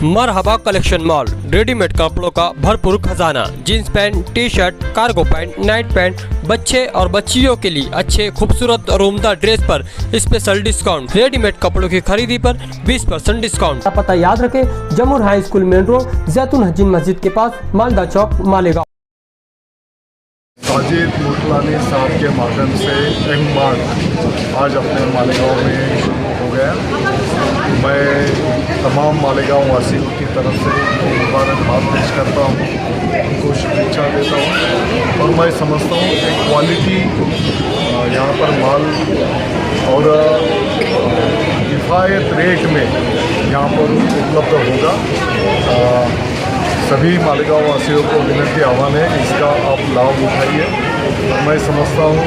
मरहबा collection mall, readymade कपड़ों का भरपूर खजाना, jeans pant, T shirt, cargo pant, night pant, बच्चे और बच्चियों के लिए अच्छे खूबसूरत और उम्दा ड्रेस पर स्पेशल डिस्काउंट। रेडीमेड कपड़ों की खरीदी पर 20% डिस्काउंट। पता याद रखें, जमूर हाई स्कूल मेन रोड, जैतून हजीन मस्जिद के पास, मालदा चौक, मालेगांव। साजिद मुटलानी साहब के माध्यम से एम-मार्ट आज अपने मालेगांव में शुरू हो गया। मैं तमाम मालेगांव वासियों की तरफ से मुबारकबाद पेश करता हूँ, उनको शुभेच्छा देता हूँ और मैं समझता हूँ कि क्वालिटी यहाँ पर माल और किफ़ायत रेट में यहाँ पर उपलब्ध होगा। सभी मालेगांव वासियों को विनती आह्वान है, इसका आप लाभ उठाइए। मैं समझता हूँ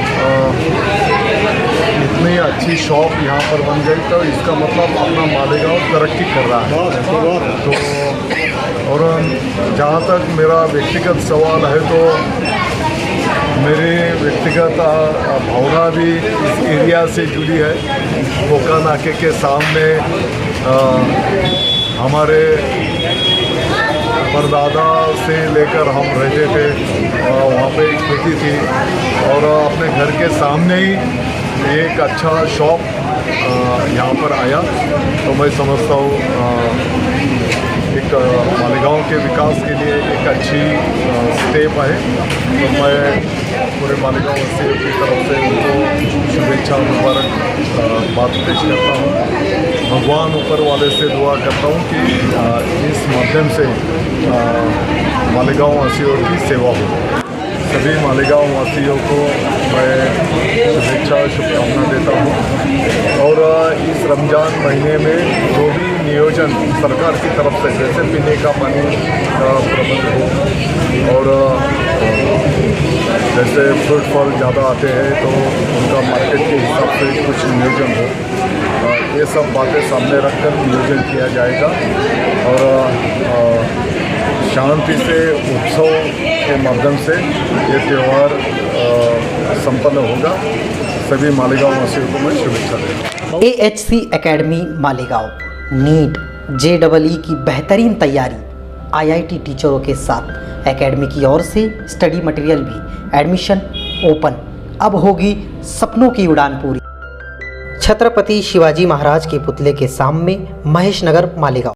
इतनी अच्छी शॉप यहाँ पर बन गई तो इसका मतलब अपना मालेगांव तरक्की कर रहा है। तो और जहाँ तक मेरा व्यक्तिगत सवाल है तो मेरी व्यक्तिगत भावना भी इस एरिया से जुड़ी है। कोका नाके के सामने हमारे परदादा से लेकर हम रहते थे, वहाँ पे एक खेती थी और अपने घर के सामने ही एक अच्छा शॉप यहाँ पर आया। तो मैं समझता हूँ एक मालेगांव के विकास के लिए एक अच्छी स्टेप है। तो मैं पूरे मालेगांव वासियों की तरफ से उनको शुभेच्छा मुबारक बात पेश करता हूँ। भगवान ऊपर वाले से दुआ करता हूँ कि इस माध्यम से मालेगांव वासियों की सेवा हो। सभी मालेगांव वासियों को मैं शुभेच्छा शुभकामना देता हूँ और इस रमज़ान महीने में जो भी नियोजन सरकार की तरफ से, जैसे पीने का पानी का प्रबंध हो और जैसे फ्रूट फल ज़्यादा आते हैं तो उनका मार्केट के हिसाब से कुछ नियोजन हो, ये सब बातें सामने रखकर नियोजन किया जाएगा और शांति से उत्सव के माध्यम से ये त्यौहार संपन्न होगा। सभी मालेगांव वासियों को मैं शुभेच्छा देता हूँ। AHC academy Malegaon NEET JEE की बेहतरीन तैयारी IIT टीचरों के साथ एकेडमी की ओर से स्टडी मटेरियल भी एडमिशन ओपन। अब होगी सपनों की उड़ान पूरी। छत्रपति शिवाजी महाराज के पुतले के सामने, महेश नगर, मालेगांव।